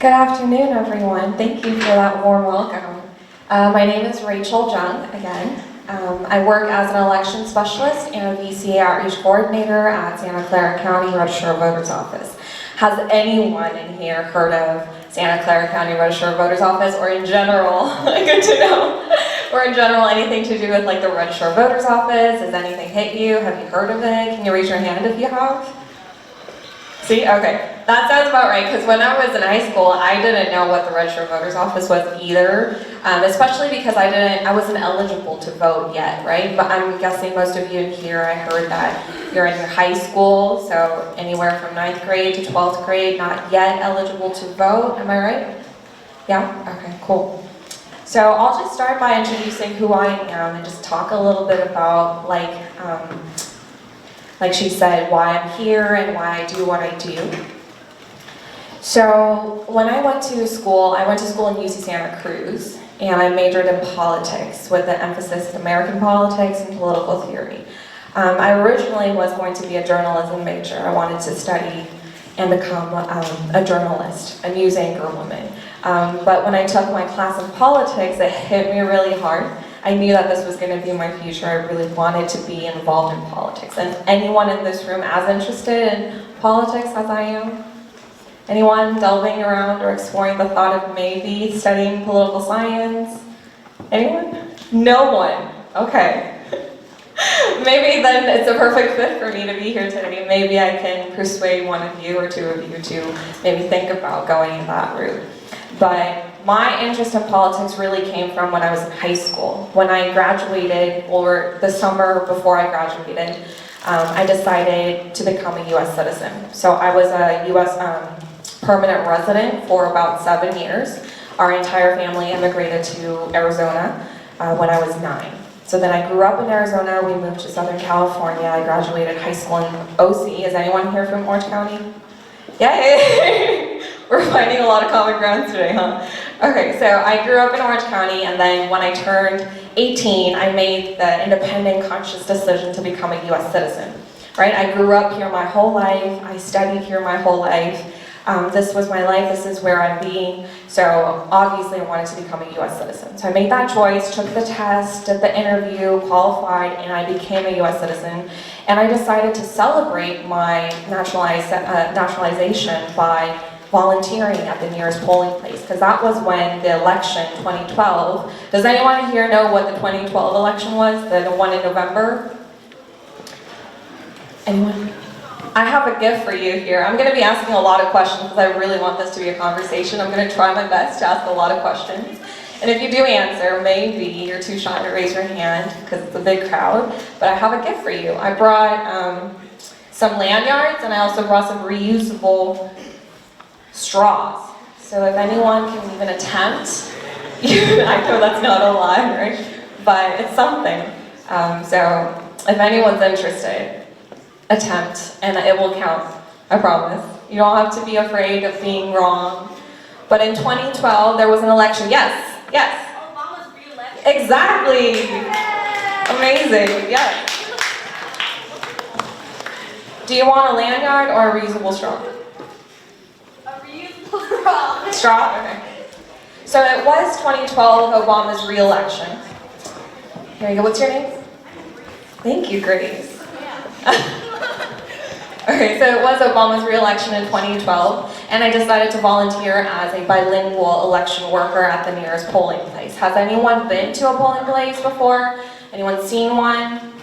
Good afternoon, everyone. Thank you for that warm welcome. My name is Rachel Jung, again. I work as an election specialist and a VCA outreach coordinator at Santa Clara County Register of Voters Office. Has anyone in here heard of Santa Clara County Register of Voters Office, or in general, good to know, or in general anything to do with like the Register of Voters Office? Has anything hit you? Have you heard of it? Can you raise your hand if you have? See, okay, that sounds about right, because when I was in high school, I didn't know what the Register of Voters Office was either, especially because I wasn't eligible to vote yet, right? But I'm guessing most of you in here, I heard that you're in your high school, so anywhere from 9th grade to 12th grade, not yet eligible to vote, am I right? Yeah? Okay, cool. So I'll just start by introducing who I am and just talk a little bit about like she said, why I'm here and why I do what I do. So when I went to school in UC Santa Cruz, and I majored in politics with an emphasis in American politics and political theory. I originally was going to be a journalism major. I wanted to study and become a journalist, a news anchor woman. But when I took my class in politics, it hit me really hard. I knew that this was going to be my future. I really wanted to be involved in politics. And anyone in this room as interested in politics as I am? Anyone delving around or exploring the thought of maybe studying political science? Anyone? No one. Okay. Maybe then it's a perfect fit for me to be here today. Maybe I can persuade one of you or two of you to maybe think about going that route. But my interest in politics really came from when I was in high school. When I graduated, or the summer before I graduated, I decided to become a U.S. citizen. So I was a U.S. Permanent resident for about 7 years. Our entire family immigrated to Arizona when I was 9. So then I grew up in Arizona, we moved to Southern California, I graduated high school in OC. Is anyone here from Orange County? Yay! We're finding a lot of common ground today, huh? Okay, so I grew up in Orange County, and then when I turned 18, I made the independent, conscious decision to become a U.S. citizen, right? I grew up here my whole life, I studied here my whole life. This was my life, this is where I'm being, so obviously I wanted to become a U.S. citizen. So I made that choice, took the test, did the interview, qualified, and I became a U.S. citizen. And I decided to celebrate my naturalization by volunteering at the nearest polling place, because that was when the election, 2012, does anyone here know what the 2012 election was, the one in November? Anyone? I have a gift for you here. I'm going to be asking a lot of questions because I really want this to be a conversation. I'm going to try my best to ask a lot of questions. And if you do answer, maybe you're too shy to raise your hand because it's a big crowd, but I have a gift for you. I brought some lanyards, and I also brought some reusable straws. So if anyone can even attempt, I know that's not a lie, right? But it's something. So if anyone's interested, attempt, and it will count, I promise. You don't have to be afraid of being wrong. But in 2012, there was an election. Yes, yes. Obama's re-election. Exactly. Amazing, yes. Do you want a lanyard or a reusable straw? A reusable straw. Straw? Okay. So it was 2012, Obama's re-election. Here you go, what's your name? Thank you, Grace. Yeah. Okay, so it was Obama's re-election in 2012, and I decided to volunteer as a bilingual election worker at the nearest polling place. Has anyone been to a polling place before? Anyone seen one?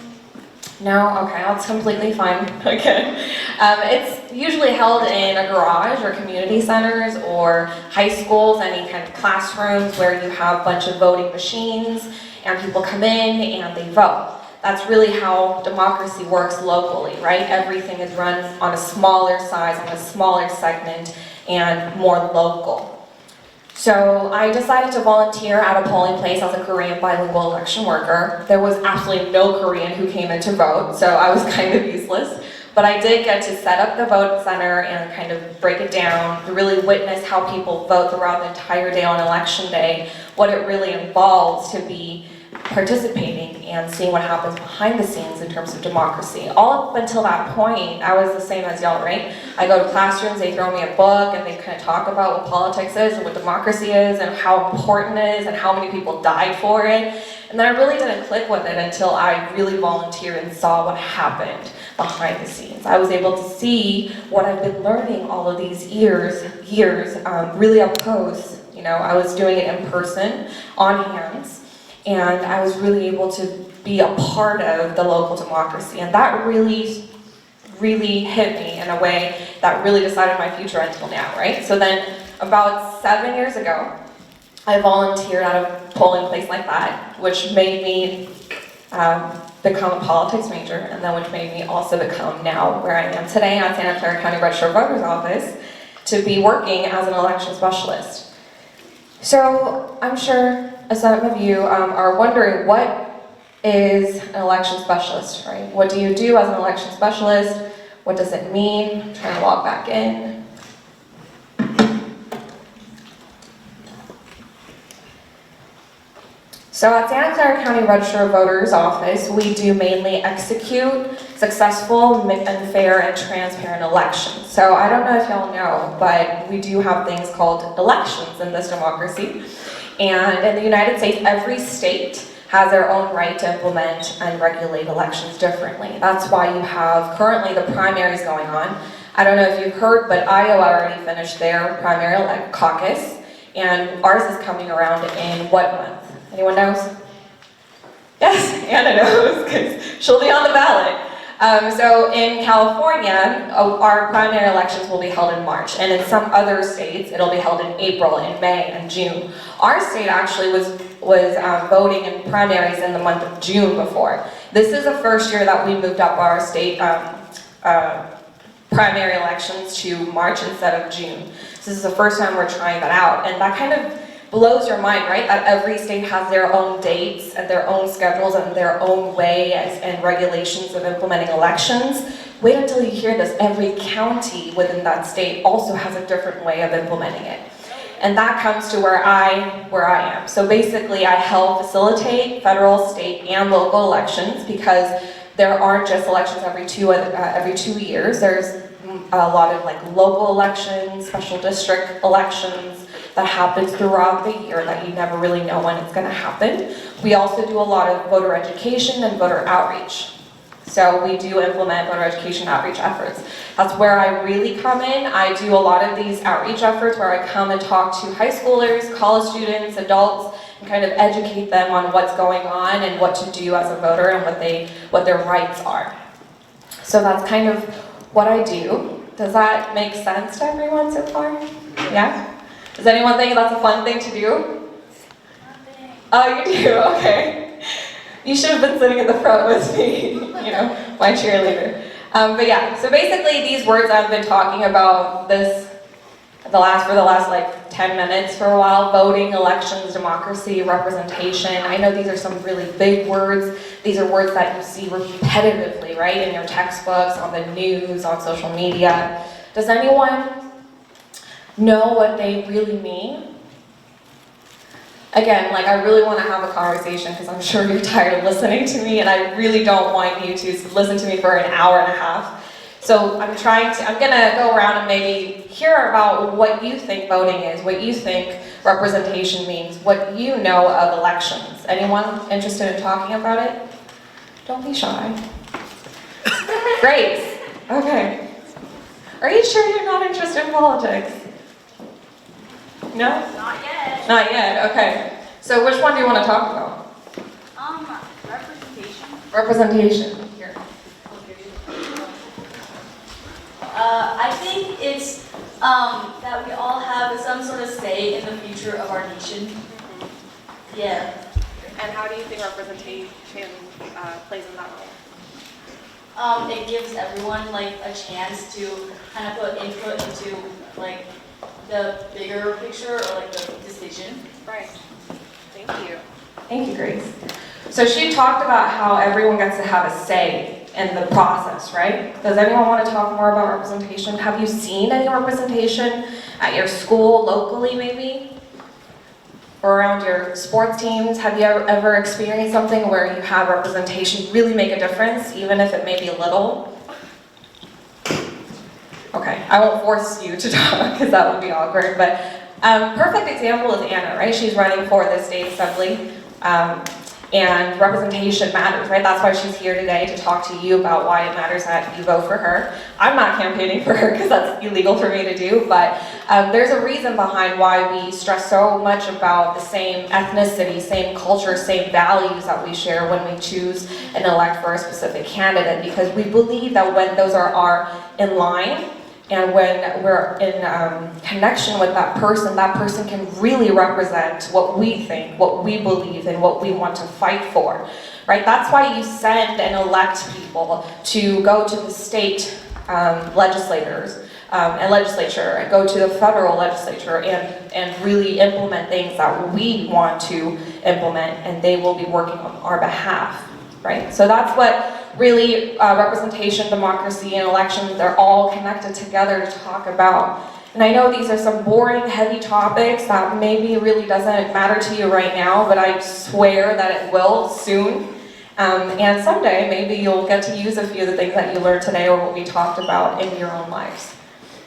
No? Okay, that's completely fine. Okay. It's usually held in a garage or community centers or high schools, any kind of classrooms where you have a bunch of voting machines and people come in and they vote. That's really how democracy works locally, right? Everything is run on a smaller size, on a smaller segment, and more local. So I decided to volunteer at a polling place as a Korean bilingual election worker. There was absolutely no Korean who came in to vote, so I was kind of useless. But I did get to set up the vote center and kind of break it down, to really witness how people vote throughout the entire day on election day, what it really involves to be participating and seeing what happens behind the scenes in terms of democracy. All up until that point, I was the same as y'all, right? I go to classrooms, they throw me a book, and they kind of talk about what politics is and what democracy is and how important it is and how many people died for it. And then I really didn't click with it until I really volunteered and saw what happened behind the scenes. I was able to see what I've been learning all of these years, really up close. You know, I was doing it in person, on hands, and I was really able to be a part of the local democracy. And that really hit me in a way that really decided my future until now, right? So then about 7 years ago, I volunteered at a polling place like that, which made me become a politics major, and then which made me also become now where I am today at Santa Clara County Register of Voters Office to be working as an election specialist. So I'm sure some of you are wondering, what is an election specialist, right? What do you do as an election specialist? What does it mean? I'm trying to log back in. So at Santa Clara County Register of Voters Office, we do mainly execute successful and fair and transparent elections. So I don't know if y'all know, but we do have things called elections in this democracy. And in the United States, every state has their own right to implement and regulate elections differently. That's why you have currently the primaries going on. I don't know if you've heard, but Iowa already finished their primary caucus, and ours is coming around in what month? Anyone knows? Yes, Anna knows, because she'll be on the ballot. So in California, our primary elections will be held in March, and in some other states, it'll be held in April, in May, and June. Our state actually was voting in primaries in the month of June before. This is the first year that we moved up our state primary elections to March instead of June. So this is the first time we're trying that out, and that kind of blows your mind, right? That every state has their own dates and their own schedules and their own way and regulations of implementing elections. Wait until you hear this. Every county within that state also has a different way of implementing it. And that comes to where I am. So basically, I help facilitate federal, state, and local elections, because there aren't just elections every 2 years. There's a lot of like local elections, special district elections, that happens throughout the year that you never really know when it's going to happen. We also do a lot of voter education and voter outreach. So we do implement voter education outreach efforts. That's where I really come in. I do a lot of these outreach efforts where I come and talk to high schoolers, college students, adults, and kind of educate them on what's going on and what to do as a voter and what their rights are. So that's kind of what I do. Does that make sense to everyone so far? Yeah? Does anyone think that's a fun thing to do? Nothing. Oh, you do? Okay. You should have been sitting in the front with me, you know, my cheerleader. But yeah, so basically these words I've been talking about for the last like 10 minutes for a while: voting, elections, democracy, representation. I know these are some really big words. These are words that you see repetitively, right, in your textbooks, on the news, on social media. Does anyone know what they really mean? Again, like, I really want to have a conversation because I'm sure you're tired of listening to me, and I really don't want you to listen to me for an hour and a half. So I'm gonna go around and maybe hear about what you think voting is, what you think representation means, what you know of elections. Anyone interested in talking about it? Don't be shy. Grace, okay. Are you sure you're not interested in politics? No? Not yet. Not yet, okay. So which one do you want to talk about? Representation. Representation. Here. I think it's that we all have some sort of say in the future of our nation. Yeah. And how do you think representation plays in that role? It gives everyone like a chance to kind of put input into like the bigger picture or like the decision. Right. Thank you. Thank you, Grace. So she talked about how everyone gets to have a say in the process, right? Does anyone want to talk more about representation? Have you seen any representation at your school, locally maybe? or around your sports teams? Have you ever experienced something where you have representation really make a difference, even if it may be little? Okay, I won't force you to talk because that would be awkward, but perfect example is Anna, right? She's running for the state assembly, and representation matters, right? That's why she's here today, to talk to you about why it matters that you vote for her. I'm not campaigning for her because that's illegal for me to do, but there's a reason behind why we stress so much about the same ethnicity, same culture, same values that we share when we choose and elect for a specific candidate, because we believe that when those are in line, and when we're in connection with that person can really represent what we think, what we believe, and what we want to fight for, right? That's why you send and elect people to go to the state legislators and legislature, and go to the federal legislature and really implement things that we want to implement, and they will be working on our behalf, right? So that's what really representation, democracy, and elections, they're all connected together to talk about. And I know these are some boring, heavy topics that maybe really doesn't matter to you right now, but I swear that it will soon. And someday, maybe you'll get to use a few of the things that you learned today or what we talked about in your own lives.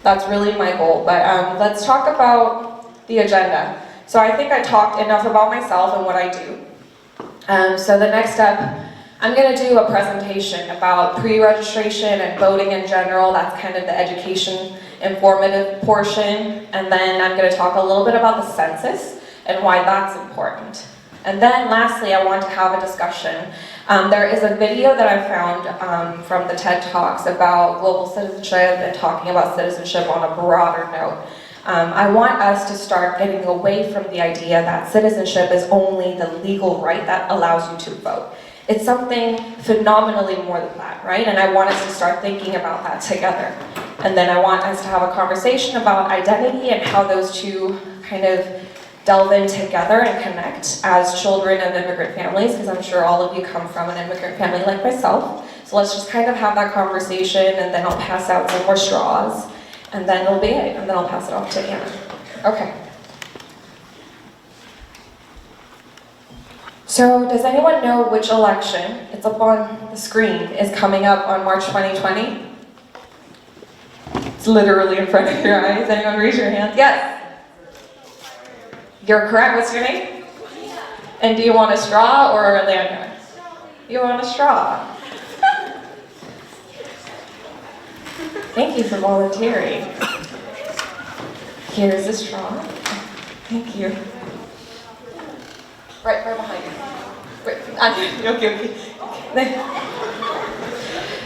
That's really my goal. But let's talk about the agenda. So I think I talked enough about myself and what I do. So the next step, I'm going to do a presentation about pre-registration and voting in general. That's kind of the education informative portion. And then I'm going to talk a little bit about the census and why that's important. And then lastly, I want to have a discussion. There is a video that I found from the TED Talks about global citizenship and talking about citizenship on a broader note. I want us to start getting away from the idea that citizenship is only the legal right that allows you to vote. It's something phenomenally more than that, right? And I want us to start thinking about that together. And then I want us to have a conversation about identity and how those two kind of delve in together and connect as children of immigrant families, because I'm sure all of you come from an immigrant family like myself. So let's just kind of have that conversation, and then I'll pass out some more straws, and then it'll be it, and then I'll pass it off to Anna. Okay. So does anyone know which election, it's up on the screen, is coming up on March 2020? It's literally in front of your eyes. Anyone raise your hand? Yes. You're correct. What's your name? And do you want a straw or a lanyard? You want a straw. Thank you for volunteering. Here's a straw. Thank you. Right behind you. Okay.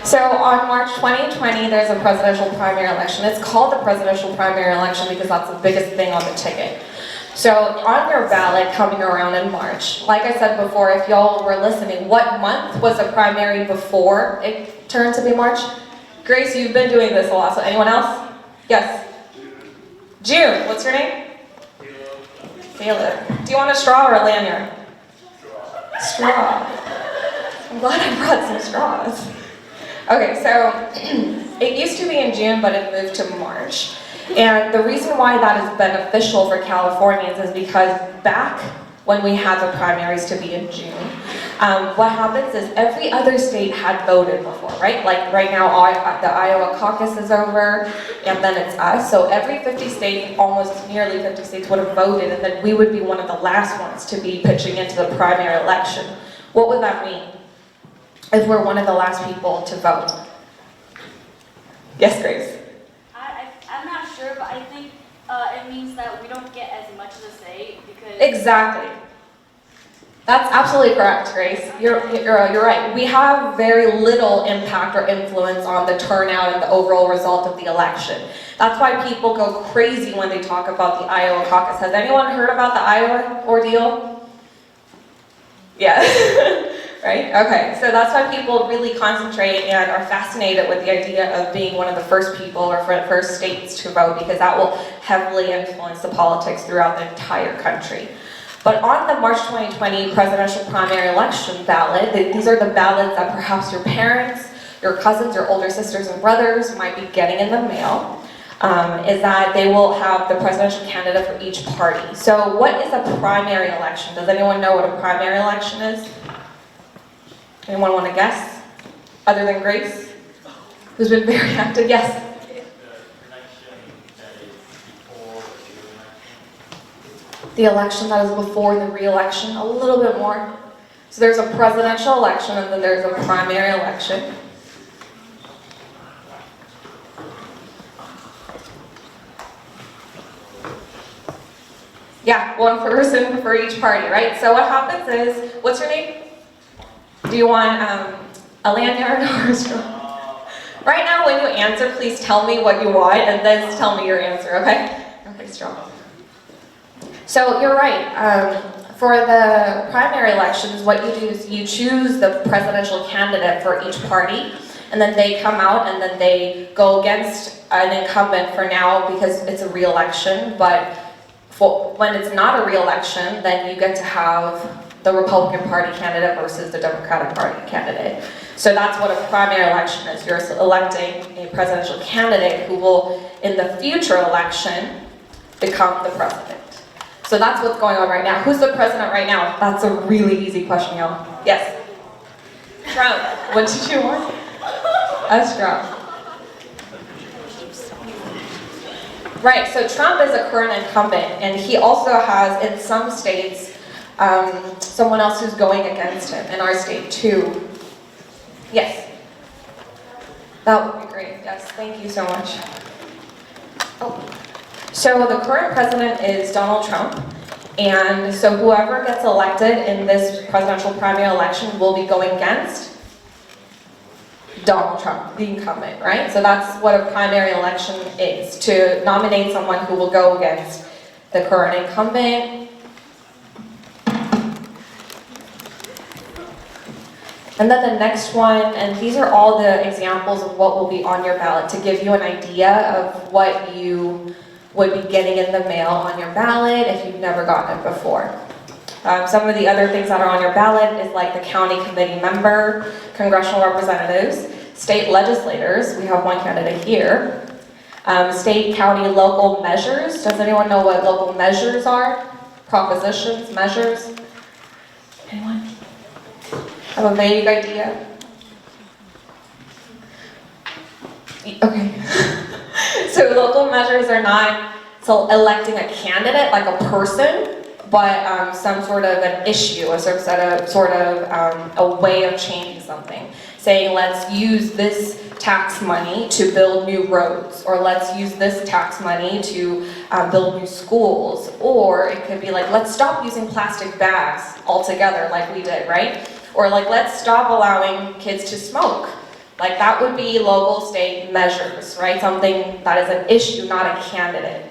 So on March 2020, there's a presidential primary election. It's called the presidential primary election because that's the biggest thing on the ticket. So on your ballot coming around in March, like I said before, if y'all were listening, what month was the primary before it turned to be March? Grace, you've been doing this a lot, so anyone else? Yes? June. What's your name? Caleb. Do you want a straw or a lanyard? Straw. I'm glad I brought some straws. Okay, so it used to be in June, but it moved to March. And the reason why that is beneficial for Californians is because back when we had the primaries to be in June, what happens is every other state had voted before, right? Like right now, the Iowa caucus is over, and then it's us. So every 50 states, almost nearly 50 states would have voted, and then we would be one of the last ones to be pitching into the primary election. What would that mean if we're one of the last people to vote? Yes, Grace? I'm not sure, but I think it means that we don't get as much to say because... Exactly. That's absolutely correct, Grace. You're right. We have very little impact or influence on the turnout and the overall result of the election. That's why people go crazy when they talk about the Iowa caucus. Has anyone heard about the Iowa ordeal? Yeah. Right? Okay, so that's why people really concentrate and are fascinated with the idea of being one of the first people or first states to vote, because that will heavily influence the politics throughout the entire country. But on the March 2020 presidential primary election ballot, these are the ballots that perhaps your parents, your cousins, your older sisters and brothers might be getting in the mail. is that they will have the presidential candidate for each party. So what is a primary election? Does anyone know what a primary election is? Anyone want to guess? Other than Grace, who's been very active? Yes? The election that is before the re-election, a little bit more. So there's a presidential election and then there's a primary election. Yeah, one person for each party, right? So what happens is, what's your name? Do you want a lanyard or a straw? Right now when you answer, please tell me what you want and then tell me your answer, okay? Okay, straw. So you're right. For the primary elections, what you do is you choose the presidential candidate for each party, and then they come out and then they go against an incumbent for now because it's a re-election, but when it's not a re-election, then you get to have the Republican Party candidate versus the Democratic Party candidate. So that's what a primary election is. You're electing a presidential candidate who will, in the future election, become the president. So that's what's going on right now. Who's the president right now? That's a really easy question, y'all. Yes? Trump. What did you want? That's Trump. Right, so Trump is a current incumbent, and he also has, in some states, someone else who's going against him, in our state too. Yes? That would be great, yes, thank you so much. Oh. So the current president is Donald Trump, and so whoever gets elected in this presidential primary election will be going against Donald Trump, the incumbent, right? So that's what a primary election is, to nominate someone who will go against the current incumbent. And then the next one, and these are all the examples of what will be on your ballot to give you an idea of what you would be getting in the mail on your ballot if you've never gotten it before. Some of the other things that are on your ballot is like the county committee member, congressional representatives, state legislators, we have one candidate here, state, county, local measures. Does anyone know what local measures are? Propositions, measures? Anyone? Have a vague idea? Okay. So local measures are not electing a candidate, like a person, but some sort of an issue, a sort of a way of changing something. Saying, let's use this tax money to build new roads, or let's use this tax money to build new schools, or it could be like, let's stop using plastic bags altogether, like we did, right? Or like, let's stop allowing kids to smoke. Like that would be local state measures, right? Something that is an issue, not a candidate.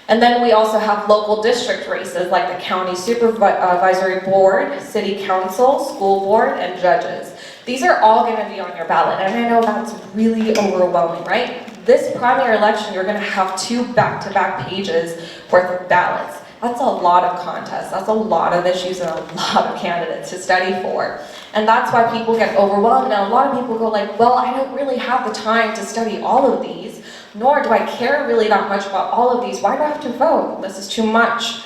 And then we also have local district races like the county supervisory board, city council, school board, and judges. These are all going to be on your ballot, and I know that's really overwhelming, right? This primary election, you're going to have 2 back-to-back pages worth of ballots. That's a lot of contests, that's a lot of issues and a lot of candidates to study for. And that's why people get overwhelmed, and a lot of people go like, well, I don't really have the time to study all of these, nor do I care really that much about all of these. Why do I have to vote? This is too much.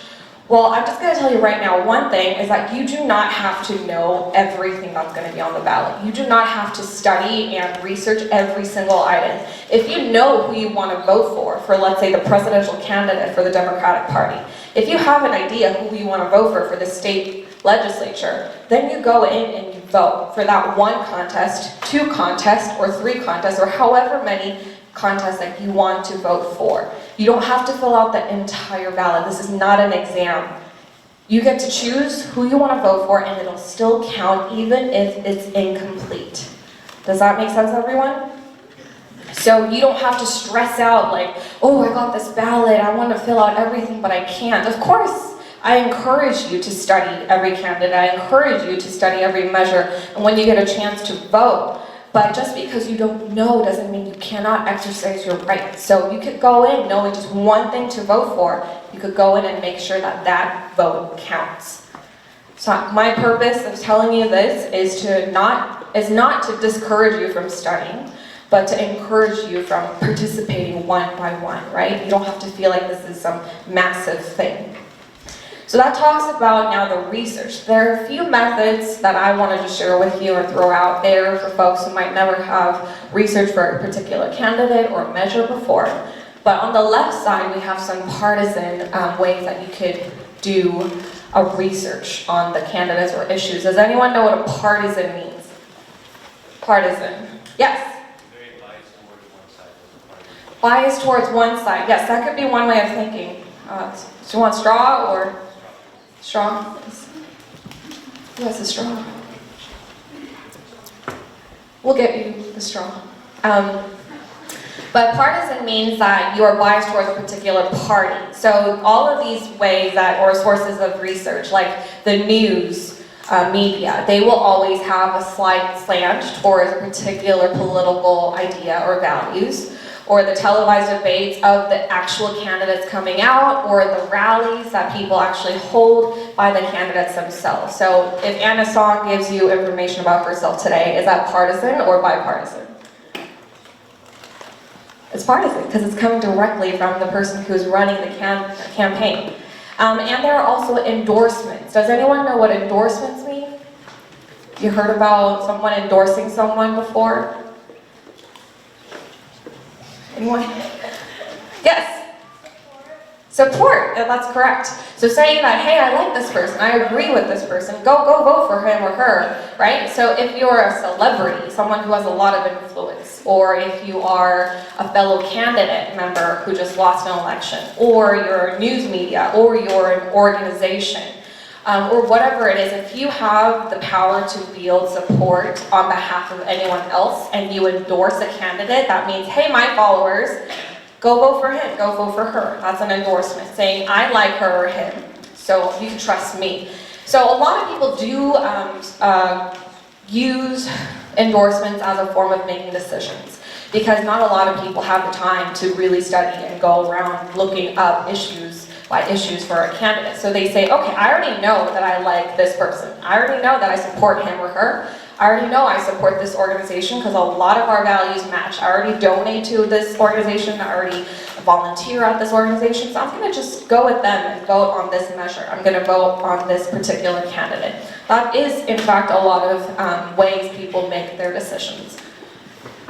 Well, I'm just going to tell you right now, one thing is that you do not have to know everything that's going to be on the ballot. You do not have to study and research every single item. If you know who you want to vote for let's say the presidential candidate for the Democratic Party, if you have an idea who you want to vote for the state legislature, then you go in and you vote for that 1 contest, 2 contests, or 3 contests, or however many contests that you want to vote for. You don't have to fill out the entire ballot. This is not an exam. You get to choose who you want to vote for, and it'll still count even if it's incomplete. Does that make sense, everyone? So you don't have to stress out like, oh, I got this ballot, I want to fill out everything, but I can't. Of course, I encourage you to study every candidate. I encourage you to study every measure, and when you get a chance to vote. But just because you don't know doesn't mean you cannot exercise your right. So you could go in knowing just one thing to vote for. You could go in and make sure that that vote counts. So my purpose of telling you this is not to discourage you from studying, but to encourage you from participating one by one, right? You don't have to feel like this is some massive thing. So that talks about now the research. There are a few methods that I wanted to share with you or throw out there for folks who might never have researched for a particular candidate or measure before. But on the left side, we have some partisan ways that you could do a research on the candidates or issues. Does anyone know what a partisan means? Partisan. Yes? Very biased towards one side. Biased towards one side. Yes, that could be one way of thinking. Do you want straw or straw? Who has the straw? We'll get you the straw. But partisan means that you are biased towards a particular party. So all of these ways that, or sources of research, like the news, media, they will always have a slight slant towards a particular political idea or values, or the televised debates of the actual candidates coming out, or the rallies that people actually hold by the candidates themselves. So if 애나송의 gives you information about herself today, is that partisan or bipartisan? It's partisan, because it's coming directly from the person who's running the campaign. And there are also endorsements. Does anyone know what endorsements mean? You heard about someone endorsing someone before? Anyone? Yes? Support, that's correct. So saying that, hey, I like this person, I agree with this person, go vote for him or her, right? So if you're a celebrity, someone who has a lot of influence, or if you are a fellow candidate member who just lost an election, or you're news media, or you're an organization, or whatever it is, if you have the power to wield support on behalf of anyone else and you endorse a candidate, that means, hey, my followers, go vote for him, go vote for her. That's an endorsement, saying I like her or him, so you can trust me. So a lot of people do use endorsements as a form of making decisions, because not a lot of people have the time to really study and go around looking up issues by issues for a candidate. So they say, okay, I already know that I like this person. I already know that I support him or her. I already know I support this organization because a lot of our values match. I already donate to this organization. I already volunteer at this organization. So I'm going to just go with them and vote on this measure. I'm going to vote on this particular candidate. That is, in fact, a lot of ways people make their decisions.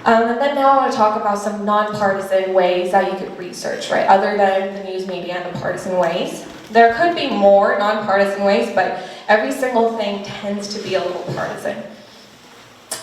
And then now I want to talk about some nonpartisan ways that you could research, right? Other than the news media and the partisan ways. There could be more nonpartisan ways, but every single thing tends to be a little partisan.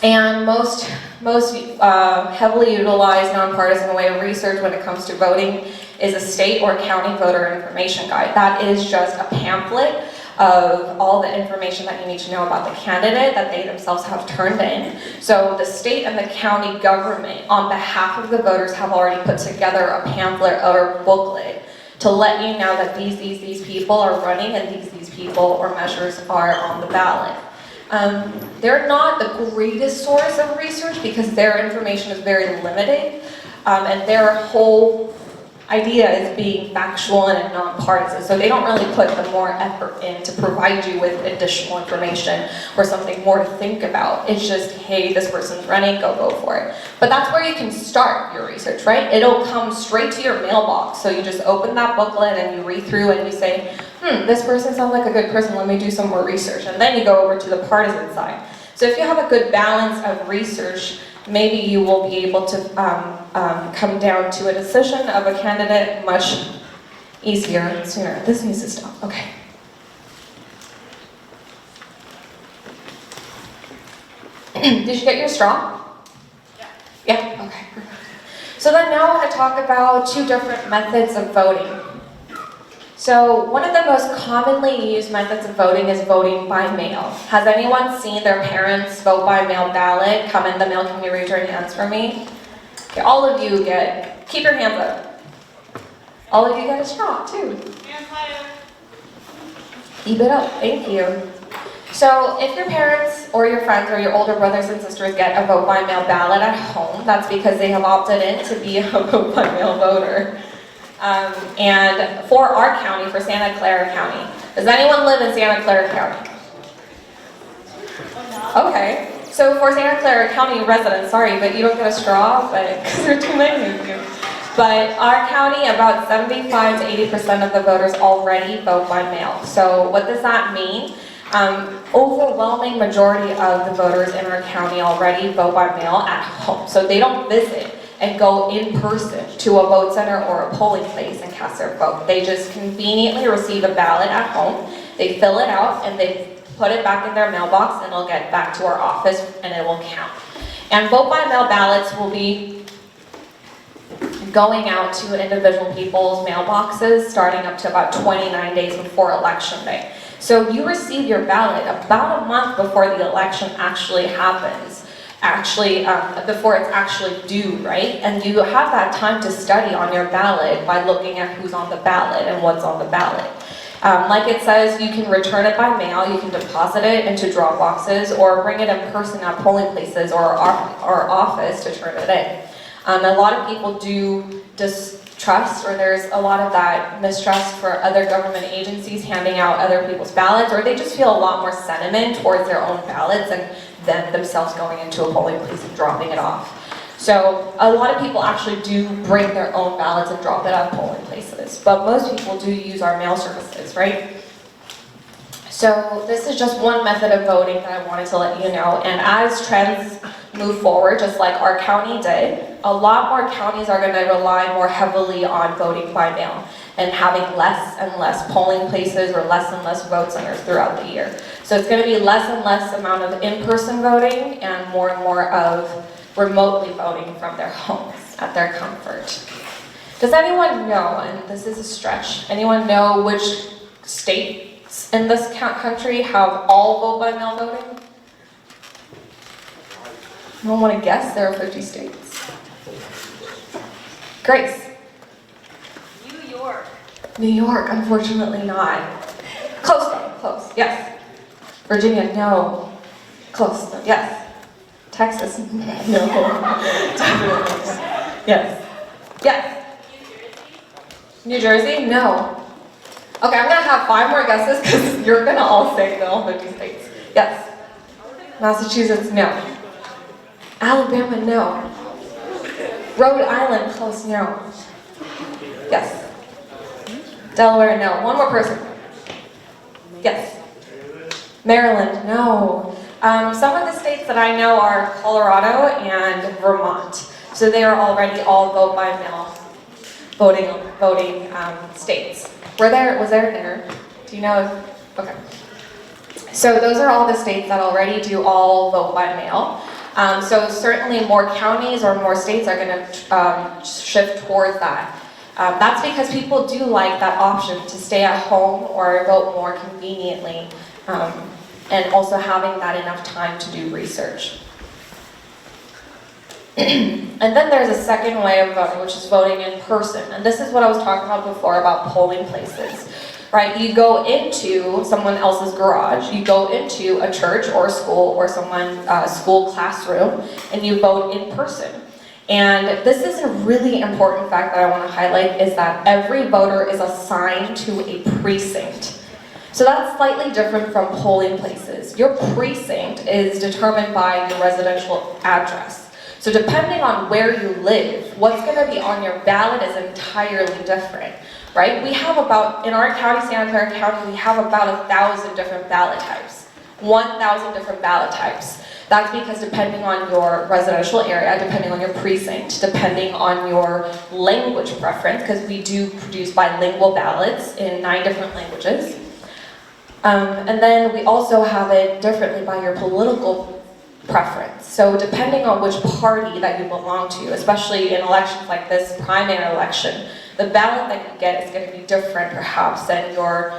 And most heavily utilized nonpartisan way of research when it comes to voting is a state or county voter information guide. That is just a pamphlet of all the information that you need to know about the candidate that they themselves have turned in. So the state and the county government, on behalf of the voters, have already put together a pamphlet or booklet to let you know that these people are running and these people or measures are on the ballot. They're not the greatest source of research because their information is very limited, and their whole idea is being factual and nonpartisan. So they don't really put the more effort in to provide you with additional information or something more to think about. It's just, hey, this person's running, go vote for it. But that's where you can start your research, right? It'll come straight to your mailbox. So you just open that booklet and you read through and you say, this person sounds like a good person, let me do some more research. And then you go over to the partisan side. So if you have a good balance of research, maybe you will be able to come down to a decision of a candidate much easier and sooner. This needs to stop. Okay. Did you get your straw? Yeah? Okay. So then now I want to talk about two different methods of voting. So one of the most commonly used methods of voting is voting by mail. Has anyone seen their parents vote by mail ballot come in the mail? Can you raise your hands for me? Okay, all of you get, keep your hands up. All of you get a straw too. Hands higher. Keep it up, thank you. So if your parents or your friends or your older brothers and sisters get a vote by mail ballot at home, that's because they have opted in to be a vote by mail voter. And for our county, for Santa Clara County, does anyone live in Santa Clara County? Okay, So for Santa Clara County residents, sorry, but you don't get a straw, but because there are too many of you. But our county, about 75 to 80% of the voters already vote by mail. So what does that mean? Overwhelming majority of the voters in our county already vote by mail at home. So they don't visit and go in person to a vote center or a polling place and cast their vote. They just conveniently receive a ballot at home, they fill it out, and they put it back in their mailbox, and it'll get back to our office and it will count. And vote by mail ballots will be going out to individual people's mailboxes starting up to about 29 days before election day. So you receive your ballot about a month before the election actually happens, before it's actually due, right? And you have that time to study on your ballot by looking at who's on the ballot and what's on the ballot. Like it says, you can return it by mail, you can deposit it into drop boxes, or bring it in person at polling places or our office to turn it in. A lot of people do distrust, or there's a lot of that mistrust for other government agencies handing out other people's ballots, or they just feel a lot more sentiment towards their own ballots and them themselves going into a polling place and dropping it off. So a lot of people actually do bring their own ballots and drop it at polling places, but most people do use our mail services, right? So this is just one method of voting that I wanted to let you know, and as trends move forward, just like our county did, a lot more counties are going to rely more heavily on voting by mail and having less and less polling places or less and less vote centers throughout the year. So it's going to be less and less amount of in-person voting and more of remotely voting from their homes at their comfort. Does anyone know, and this is a stretch, anyone know which states in this country have all vote by mail voting? I don't want to guess, there are 50 states. Grace? New York. New York, unfortunately not. Close though, close, yes. Virginia, no. Close though, yes. Texas, no. Definitely. Yes. Yes. New Jersey, no. Okay, I'm gonna have 5 more guesses because you're gonna all say no, all 50 states. Yes. Massachusetts, no. Alabama, no. Rhode Island, close, no. Yes. Delaware, no. One more person. Yes. Maryland, no. Some of the states that I know are Colorado and Vermont. So they are already all vote by mail voting states. Was there? Do you know? Okay. So those are all the states that already do all vote by mail. So certainly more counties or more states are going to shift towards that. That's because people do like that option to stay at home or vote more conveniently, and also having that enough time to do research. And then there's a second way of voting, which is voting in person. And this is what I was talking about before about polling places. Right, you go into someone else's garage, you go into a church or a school or someone's school classroom, and you vote in person. And this is a really important fact that I want to highlight, is that every voter is assigned to a precinct. So that's slightly different from polling places. Your precinct is determined by your residential address. So depending on where you live, what's going to be on your ballot is entirely different. Right? We have about, in our county, Santa Clara County, we have about 1,000 different ballot types. 1,000 different ballot types. That's because depending on your residential area, depending on your precinct, depending on your language preference, because we do produce bilingual ballots in 9 different languages. And then we also have it differently by your political preference. So depending on which party that you belong to, especially in elections like this primary election, the ballot that you get is going to be different perhaps than your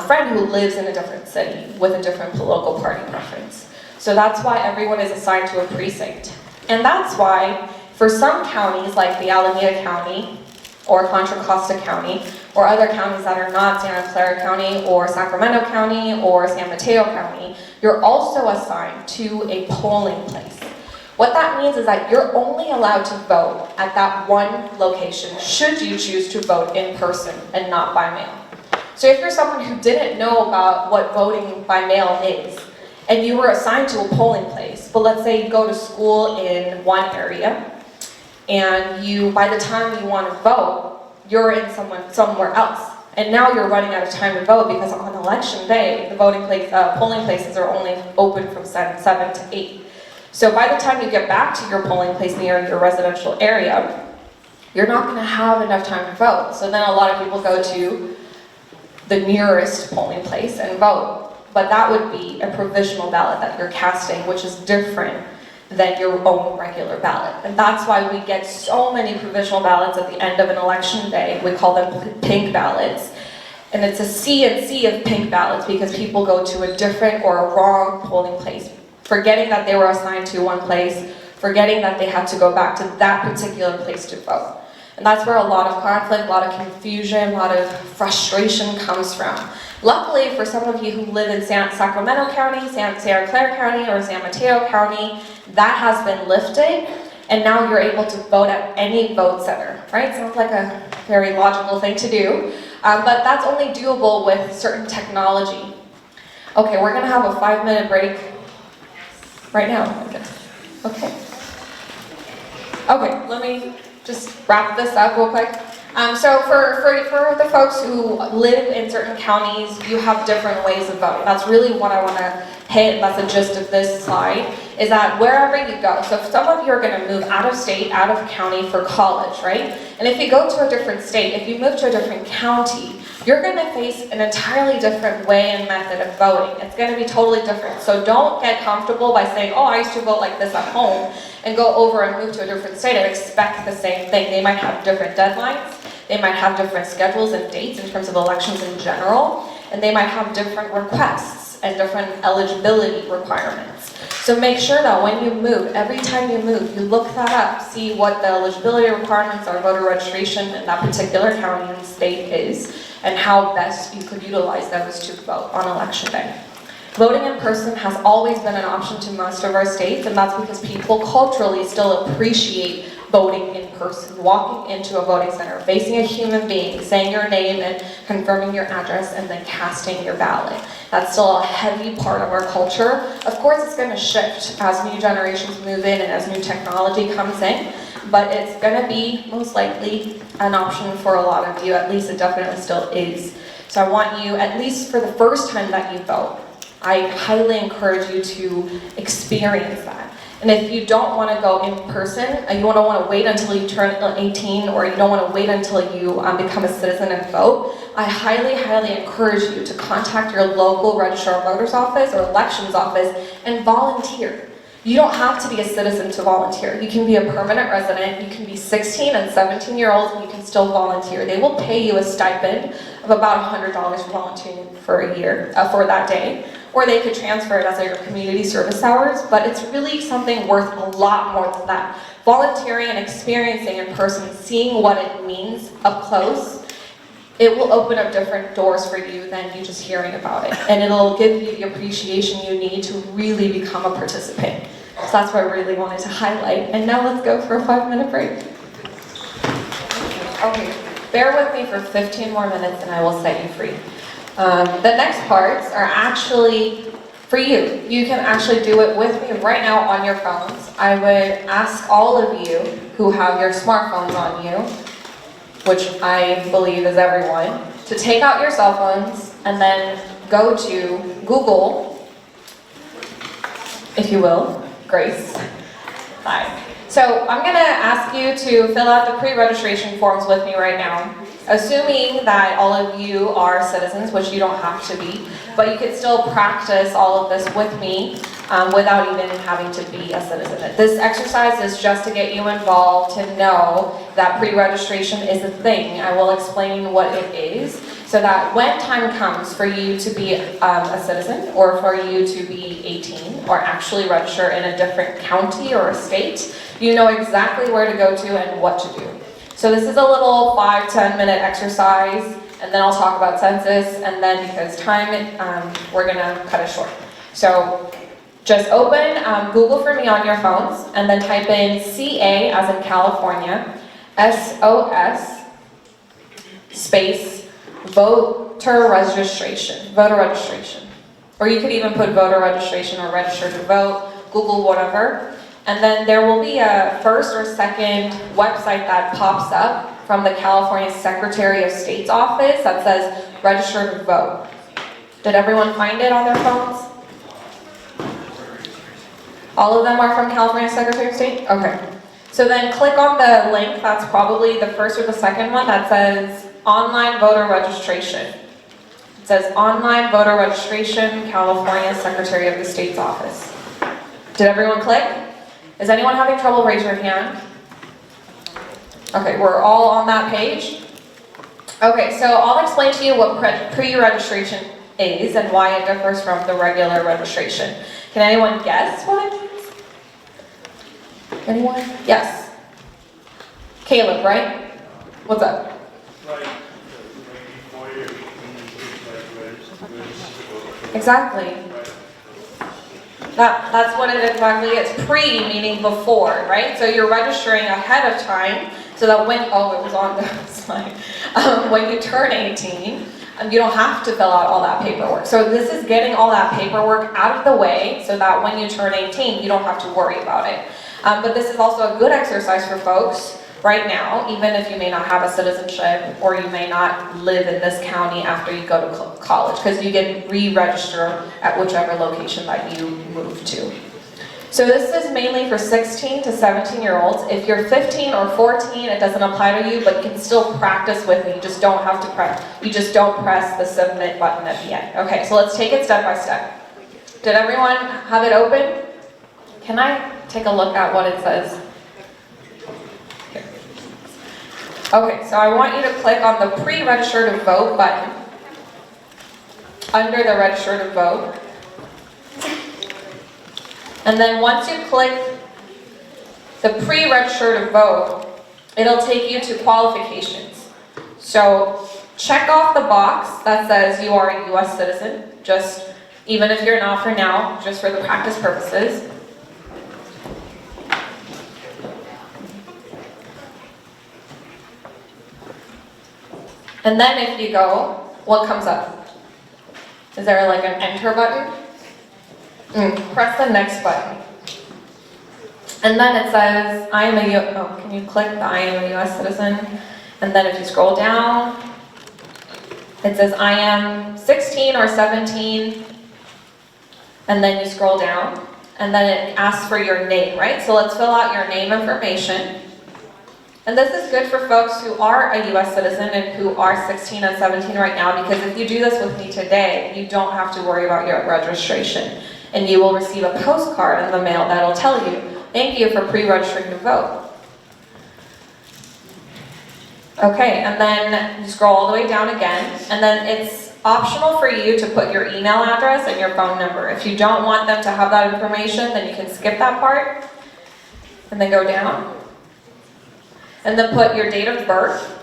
friend who lives in a different city with a different political party preference. So that's why everyone is assigned to a precinct. And that's why for some counties like the Alameda County or Contra Costa County or other counties that are not Santa Clara County or Sacramento County or San Mateo County, you're also assigned to a polling place. What that means is that you're only allowed to vote at that one location should you choose to vote in person and not by mail. So if you're someone who didn't know about what voting by mail is, and you were assigned to a polling place, but let's say you go to school in one area, and by the time you want to vote, you're in somewhere else. And now you're running out of time to vote because on election day, the polling places are only open from 7 to 8. So by the time you get back to your polling place near your residential area, you're not going to have enough time to vote. So then a lot of people go to the nearest polling place and vote. But that would be a provisional ballot that you're casting, which is different than your own regular ballot. And that's why we get so many provisional ballots at the end of an election day. We call them pink ballots. And it's a sea and sea of pink ballots because people go to a different or a wrong polling place, forgetting that they were assigned to one place, forgetting that they had to go back to that particular place to vote. And that's where a lot of conflict, a lot of confusion, a lot of frustration comes from. Luckily, for some of you who live in Sacramento County, Santa Clara County, or San Mateo County, that has been lifted, and now you're able to vote at any vote center, right? Sounds like a very logical thing to do, but that's only doable with certain technology. Okay, we're gonna have a 5-minute break right now, I guess. Okay. Okay, let me just wrap this up real quick. So for the folks who live in certain counties, you have different ways of voting. That's really what I want to hit. That's the gist of this slide, is that wherever you go, so if some of you are going to move out of state, out of county for college, right? And if you go to a different state, if you move to a different county, you're going to face an entirely different way and method of voting. It's going to be totally different. So don't get comfortable by saying, oh, I used to vote like this at home, and go over and move to a different state and expect the same thing. They might have different deadlines. They might have different schedules and dates in terms of elections in general, and they might have different requests and different eligibility requirements. So make sure that when you move, every time you move, you look that up, see what the eligibility requirements or voter registration in that particular county and state is, and how best you could utilize those to vote on election day. Voting in person has always been an option to most of our states, and that's because people culturally still appreciate voting in person, walking into a voting center, facing a human being, saying your name and confirming your address, and then casting your ballot. That's still a heavy part of our culture. Of course, it's going to shift as new generations move in and as new technology comes in, but it's going to be most likely an option for a lot of you. At least it definitely still is. So I want you, at least for the first time that you vote, I highly encourage you to experience that. And if you don't want to go in person, you don't want to wait until you turn 18, or you don't want to wait until you become a citizen and vote, I highly, highly encourage you to contact your local registrar of voters office or elections office and volunteer. You don't have to be a citizen to volunteer. You can be a permanent resident, you can be 16 and 17-year-olds, and you can still volunteer. They will pay you a stipend of about $100 for volunteering for a year, for that day. Or they could transfer it as your community service hours, but it's really something worth a lot more than that. Volunteering and experiencing in person, seeing what it means up close, it will open up different doors for you than you just hearing about it. And it'll give you the appreciation you need to really become a participant. So that's what I really wanted to highlight. And now let's go for a 5-minute break. Okay, bear with me for 15 more minutes and I will set you free. The next parts are actually for you. You can actually do it with me right now on your phones. I would ask all of you who have your smartphones on you, which I believe is everyone, to take out your cell phones and then go to Google, if you will, Grace. Hi. So I'm going to ask you to fill out the pre-registration forms with me right now. Assuming that all of you are citizens, which you don't have to be, but you can still practice all of this with me without even having to be a citizen. This exercise is just to get you involved, to know that pre-registration is a thing. I will explain what it is, so that when time comes for you to be a citizen, or for you to be 18, or actually register in a different county or a state, you know exactly where to go to and what to do. So this is a little 5-10 minute exercise, and then I'll talk about census, and then because time, we're gonna cut it short. So just open Google for me on your phones, and then type in CA as in California, SOS, space, voter registration. Or you could even put voter registration or register to vote, Google whatever. And then there will be a first or second website that pops up from the California Secretary of State's office that says register to vote. Did everyone find it on their phones? All of them are from California Secretary of State? Okay. So then click on the link, that's probably the first or the second one, that says online voter registration. It says online voter registration, California Secretary of the State's office. Did everyone click? Is anyone having trouble? Raise your hand. Okay, we're all on that page. Okay, so I'll explain to you what pre-registration is and why it differs from the regular registration. Can anyone guess what it means? Anyone? Yes. Caleb, right? What's up? Exactly. That's what it exactly is. Pre meaning before, right? So you're registering ahead of time so that when, oh, it was on the slide. When you turn 18, you don't have to fill out all that paperwork. So this is getting all that paperwork out of the way so that when you turn 18, you don't have to worry about it. But this is also a good exercise for folks right now, even if you may not have a citizenship or you may not live in this county after you go to college, because you can re-register at whichever location that you move to. So this is mainly for 16 to 17-year-olds. If you're 15 or 14, it doesn't apply to you, but you can still practice with me. You just don't have to press. You just don't press the submit button at the end. Okay, so let's take it step by step. Did everyone have it open? Can I take a look at what it says? Here. Okay, so I want you to click on the pre-register to vote button under the register to vote. And then once you click the pre-register to vote, it'll take you to qualifications. So check off the box that says you are a US citizen, just even if you're not for now, just for the practice purposes. And then if you go, what comes up? Is there like an enter button? Press the next button. And then it says, can you click the I am a US citizen? And then if you scroll down, it says I am 16 or 17. And then you scroll down. And then it asks for your name, right? So let's fill out your name information. And this is good for folks who are a US citizen and who are 16 and 17 right now, because if you do this with me today, you don't have to worry about your registration. And you will receive a postcard in the mail that'll tell you, thank you for pre-registering to vote. Okay, and then you scroll all the way down again, and then it's optional for you to put your email address and your phone number. If you don't want them to have that information, then you can skip that part, and then go down. And then put your date of birth.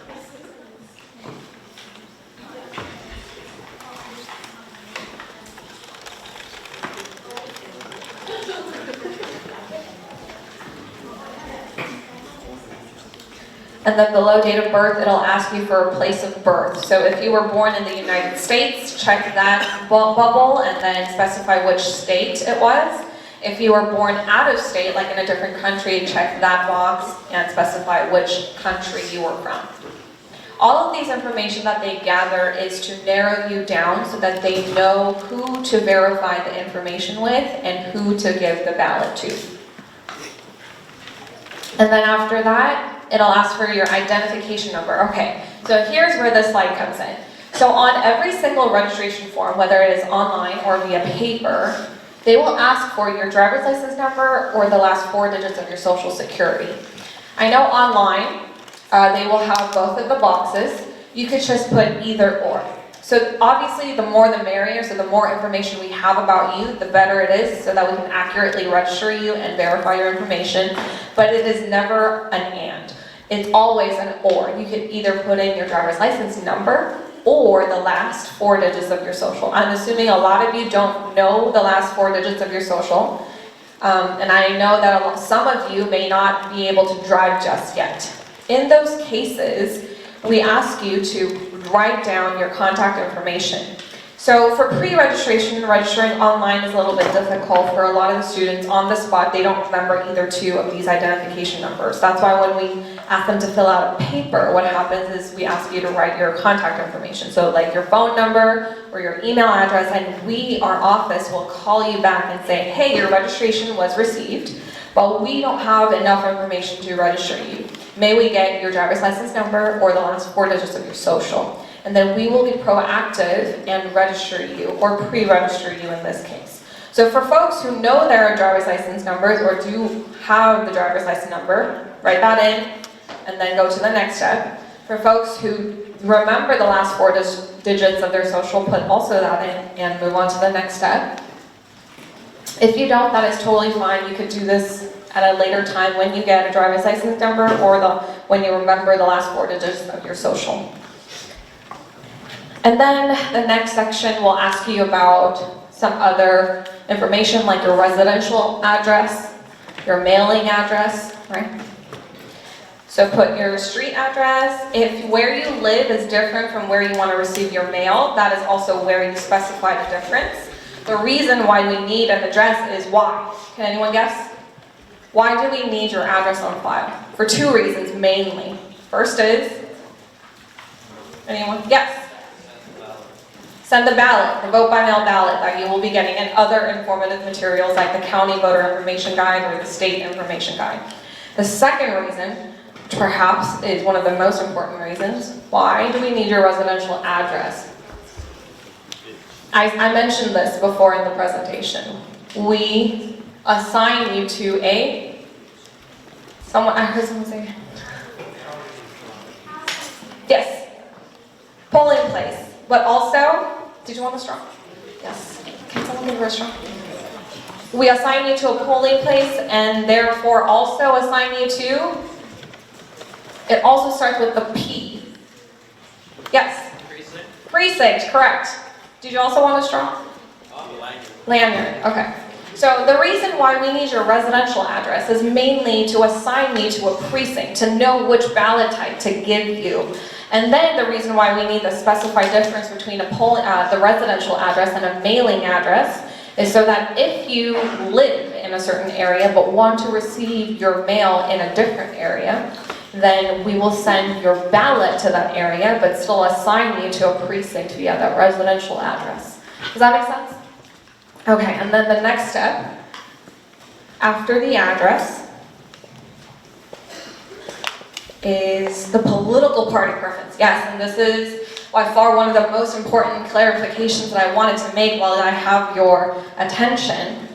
And then below date of birth, it'll ask you for a place of birth. So if you were born in the United States, check that bubble and then specify which state it was. If you were born out of state, like in a different country, check that box and specify which country you were from. All of these information that they gather is to narrow you down so that they know who to verify the information with and who to give the ballot to. And then after that, it'll ask for your identification number. Okay, so here's where this slide comes in. So on every single registration form, whether it is online or via paper, they will ask for your driver's license number or the last 4 digits of your social security. I know online, they will have both of the boxes. You could just put either or. So obviously the more the merrier, so the more information we have about you, the better it is, so that we can accurately register you and verify your information. But it is never an and. It's always an or. You can either put in your driver's license number or the last 4 digits of your social. I'm assuming a lot of you don't know the last 4 digits of your social. And I know that some of you may not be able to drive just yet. In those cases, we ask you to write down your contact information. So for pre-registration, registering online is a little bit difficult for a lot of the students. On the spot, they don't remember either two of these identification numbers. That's why when we ask them to fill out a paper, what happens is we ask you to write your contact information. So like your phone number or your email address, and we, our office, will call you back and say, hey, your registration was received, but we don't have enough information to register you. May we get your driver's license number or the last 4 digits of your social? And then we will be proactive and register you, or pre-register you in this case. So for folks who know their driver's license numbers or do have the driver's license number, write that in and then go to the next step. For folks who remember the last 4 digits of their social, put also that in and move on to the next step. If you don't, that is totally fine. You could do this at a later time when you get a driver's license number or when you remember the last 4 digits of your social. And then the next section will ask you about some other information like your residential address, your mailing address, right? So put your street address. If where you live is different from where you want to receive your mail, that is also where you specify the difference. The reason why we need an address is why. Can anyone guess? Why do we need your address on file? For 2 reasons mainly. First is, anyone? Yes. Send the ballot, the vote by mail ballot that you will be getting, and other informative materials like the county voter information guide or the state information guide. The second reason, which perhaps is one of the most important reasons, why do we need your residential address? I mentioned this before in the presentation. We assign you to I heard someone say, yes, polling place. But also, did you want a straw? Yes. Can someone give her a straw? We assign you to a polling place and therefore also assign you to, it also starts with the P. Yes? Precinct? Precinct, correct. Did you also want a straw? Lanyard. Lanyard, okay. So the reason why we need your residential address is mainly to assign you to a precinct, to know which ballot type to give you. And then the reason why we need the specified difference between the residential address and a mailing address is so that if you live in a certain area but want to receive your mail in a different area, then we will send your ballot to that area but still assign you to a precinct via that residential address. Does that make sense? Okay, and then the next step, after the address, is the political party preference. Yes, and this is by far one of the most important clarifications that I wanted to make while I have your attention,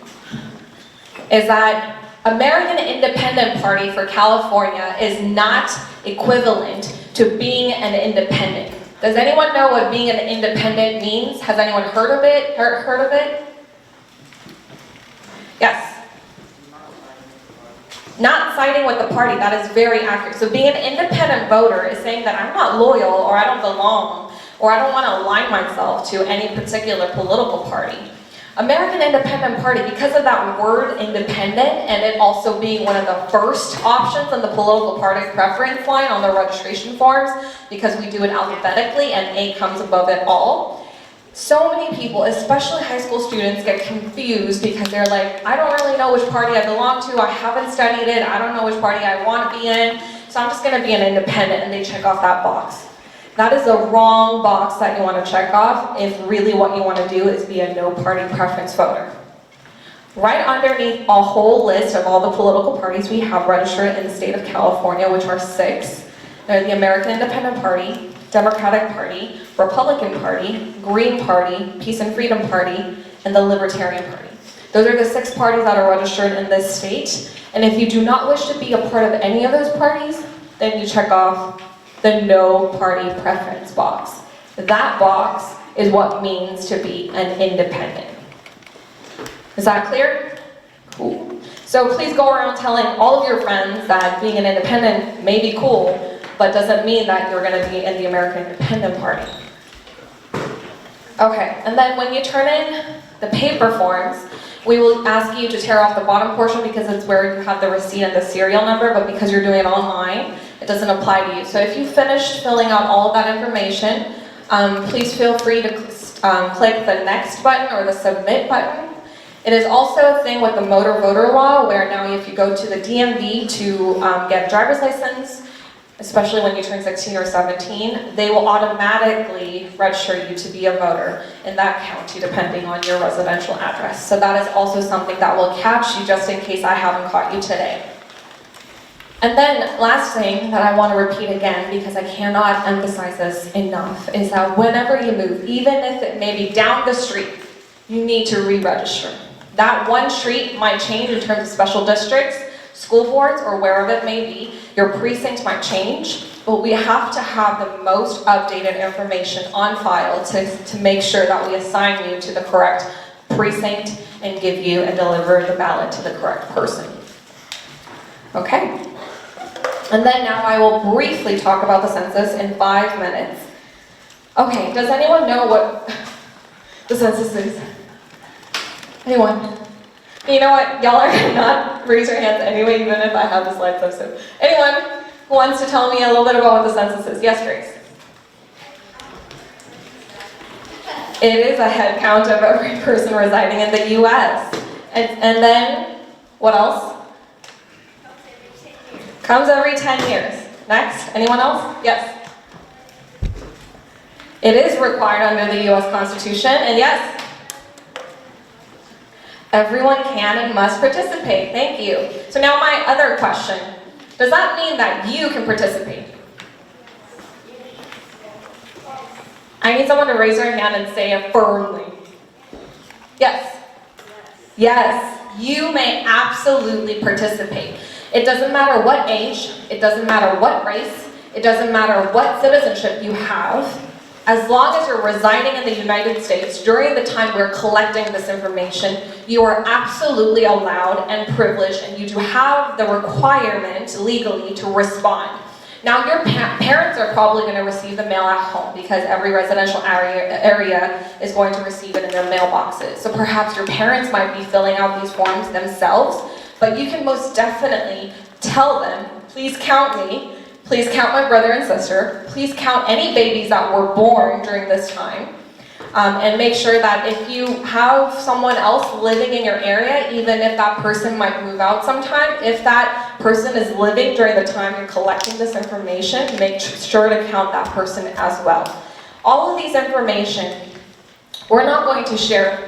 is that American Independent Party for California is not equivalent to being an independent. Does anyone know what being an independent means? Has anyone heard of it? Heard of it? Yes. Not siding with the party, that is very accurate. So being an independent voter is saying that I'm not loyal, or I don't belong, or I don't want to align myself to any particular political party. American Independent Party, because of that word independent, and it also being one of the first options on the political party preference line on the registration forms, because we do it alphabetically and A comes above it all, so many people, especially high school students, get confused because they're like, I don't really know which party I belong to, I haven't studied it, I don't know which party I want to be in, so I'm just going to be an independent, and they check off that box. That is the wrong box that you want to check off if really what you want to do is be a no party preference voter. Right underneath a whole list of all the political parties we have registered in the state of California, which are 6, they're the American Independent Party, Democratic Party, Republican Party, Green Party, Peace and Freedom Party, and the Libertarian Party. Those are the 6 parties that are registered in this state, and if you do not wish to be a part of any of those parties, then you check off the no party preference box. That box is what means to be an independent. Is that clear? Cool. So please go around telling all of your friends that being an independent may be cool, but doesn't mean that you're going to be in the American Independent Party. Okay, and then when you turn in the paper forms, we will ask you to tear off the bottom portion because it's where you have the receipt and the serial number, but because you're doing it online, it doesn't apply to you. So if you finished filling out all of that information, please feel free to click the next button or the submit button. It is also a thing with the motor voter law where now if you go to the DMV to get a driver's license, especially when you turn 16 or 17, they will automatically register you to be a voter in that county depending on your residential address. So that is also something that will catch you just in case I haven't caught you today. And then last thing that I want to repeat again because I cannot emphasize this enough is that whenever you move, even if it may be down the street, you need to re-register. That one street might change in terms of special districts, school boards, or wherever it may be. Your precinct might change, but we have to have the most updated information on file to make sure that we assign you to the correct precinct and give you and deliver the ballot to the correct person. Okay? And then now I will briefly talk about the census in 5 minutes. Okay, does anyone know what the census is? Anyone? You know what? Y'all are gonna not raise your hands anyway, even if I have the slides up soon. Anyone who wants to tell me a little bit about what the census is? Yes, Grace. It is a head count of every person residing in the U.S. And then, what else? Comes every 10 years. Next, anyone else? Yes. It is required under the U.S. Constitution, and yes, everyone can and must participate. Thank you. So now my other question. Does that mean that you can participate? I need someone to raise their hand and say it firmly. Yes. Yes, you may absolutely participate. It doesn't matter what age, it doesn't matter what race, it doesn't matter what citizenship you have. As long as you're residing in the United States during the time we're collecting this information, you are absolutely allowed and privileged, and you do have the requirement legally to respond. Now your parents are probably going to receive the mail at home because every residential area is going to receive it in their mailboxes. So perhaps your parents might be filling out these forms themselves, but you can most definitely tell them, please count me, please count my brother and sister, please count any babies that were born during this time, and make sure that if you have someone else living in your area, even if that person might move out sometime, if that person is living during the time you're collecting this information, make sure to count that person as well. All of these information, we're not going to share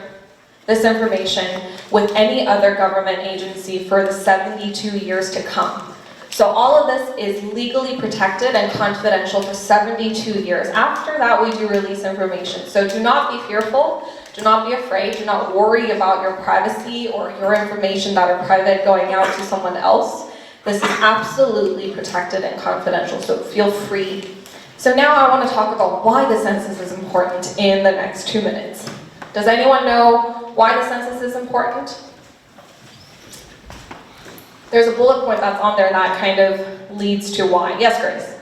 this information with any other government agency for the 72 years to come. So all of this is legally protected and confidential for 72 years. After that, we do release information. So do not be fearful, do not be afraid, do not worry about your privacy or your information that are private going out to someone else. This is absolutely protected and confidential, so feel free. So now I want to talk about why the census is important in the next 2 minutes. Does anyone know why the census is important? There's a bullet point that's on there that kind of leads to why. Yes, Grace?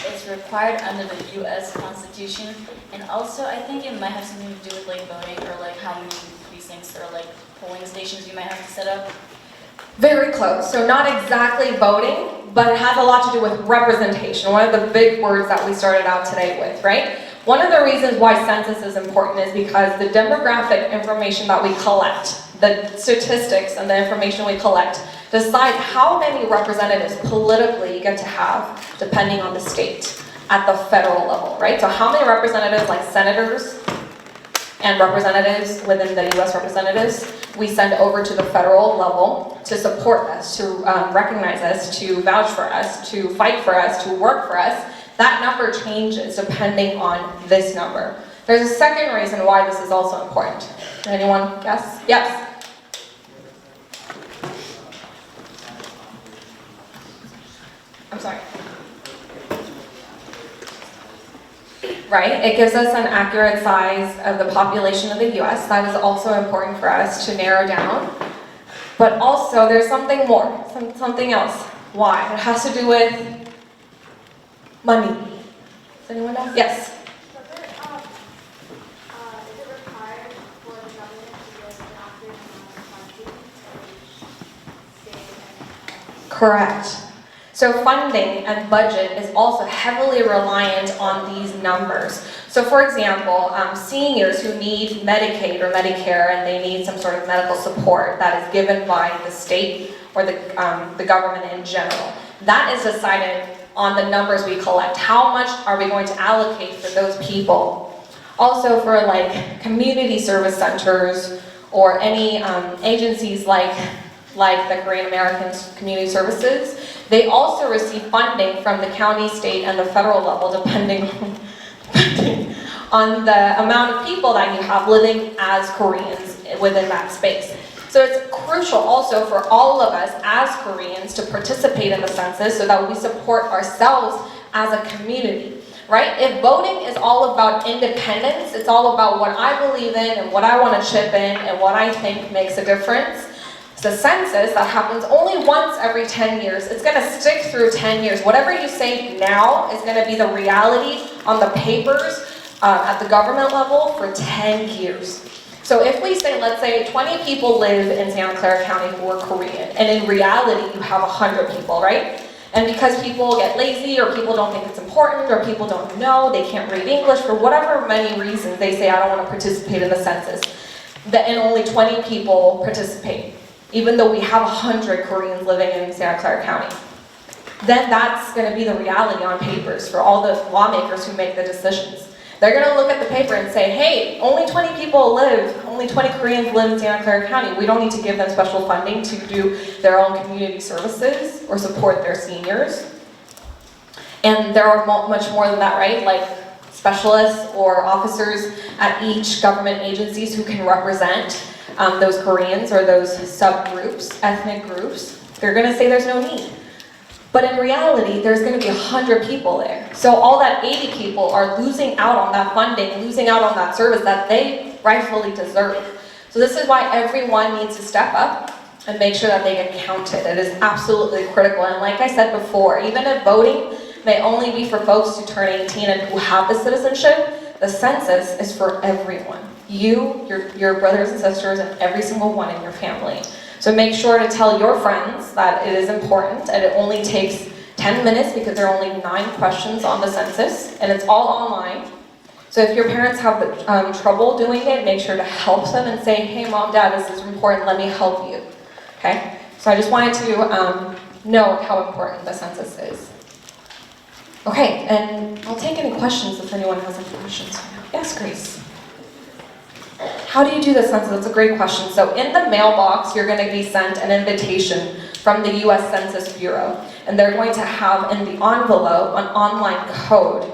It's required under the U.S. Constitution, and also I think it might have something to do with like voting or like how many precincts or like polling stations you might have to set up. Very close. So not exactly voting, but it has a lot to do with representation. One of the big words that we started out today with, right? One of the reasons why census is important is because the demographic information that we collect, the statistics and the information we collect, decides how many representatives politically you get to have depending on the state at the federal level, right? So how many representatives, like senators and representatives within the U.S. representatives, we send over to the federal level to support us, to recognize us, to vouch for us, to fight for us, to work for us. That number changes depending on this number. There's a second reason why this is also important. Anyone guess? Yes? I'm sorry. Right, it gives us an accurate size of the population of the US. That is also important for us to narrow down. But also there's something more, something else. Why? It has to do with money. Does anyone know? Yes? Is it required for the government to give an accurate amount of funding to each state and Correct. So funding and budget is also heavily reliant on these numbers. So for example, seniors who need Medicaid or Medicare and they need some sort of medical support that is given by the state or the government in general. That is decided on the numbers we collect. How much are we going to allocate for those people? Also for like community service centers or any agencies like the Korean American Community Services, they also receive funding from the county, state, and the federal level depending on the amount of people that you have living as Koreans within that space. So it's crucial also for all of us as Koreans to participate in the census so that we support ourselves as a community, right? If voting is all about independence, it's all about what I believe in and what I want to chip in and what I think makes a difference. The census that happens only once every 10 years, it's going to stick through 10 years. Whatever you say now is going to be the reality on the papers at the government level for 10 years. So if we say, let's say 20 people live in Santa Clara County who are Korean, and in reality you have 100 people, right? And because people get lazy or people don't think it's important or people don't know, they can't read English, for whatever many reasons, they say, I don't want to participate in the census. And only 20 people participate, even though we have 100 Koreans living in Santa Clara County. Then that's going to be the reality on papers for all the lawmakers who make the decisions. They're going to look at the paper and say, hey, only 20 people live, only 20 Koreans live in Santa Clara County. We don't need to give them special funding to do their own community services or support their seniors. And there are much more than that, right? Like specialists or officers at each government agencies who can represent those Koreans or those subgroups, ethnic groups. They're going to say there's no need. But in reality, there's going to be 100 people there. So all that 80 people are losing out on that funding, losing out on that service that they rightfully deserve. So this is why everyone needs to step up and make sure that they get counted. It is absolutely critical. And like I said before, even if voting may only be for folks who turn 18 and who have the citizenship, the census is for everyone. You, your brothers and sisters, and every single one in your family. So make sure to tell your friends that it is important and it only takes 10 minutes because there are only 9 questions on the census and it's all online. So if your parents have trouble doing it, make sure to help them and say, hey mom, dad, this is important, let me help you. Okay? So I just wanted to note how important the census is. Okay, and I'll take any questions if anyone has any questions. Yes, Grace. How do you do the census? That's a great question. So in the mailbox, you're going to be sent an invitation from the U.S. Census Bureau. And they're going to have in the envelope an online code.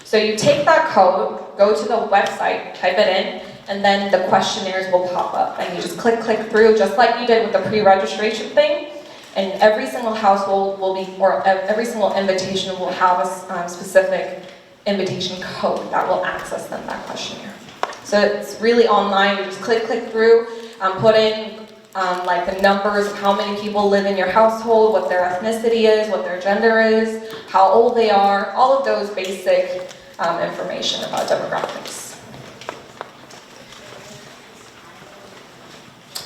So you take that code, go to the website, type it in, and then the questionnaires will pop up. And you just click through, just like you did with the pre-registration thing. And every single household will be, or every single invitation will have a specific invitation code that will access them, that questionnaire. So it's really online. You just click through, put in like the numbers of how many people live in your household, what their ethnicity is, what their gender is, how old they are, all of those basic information about demographics.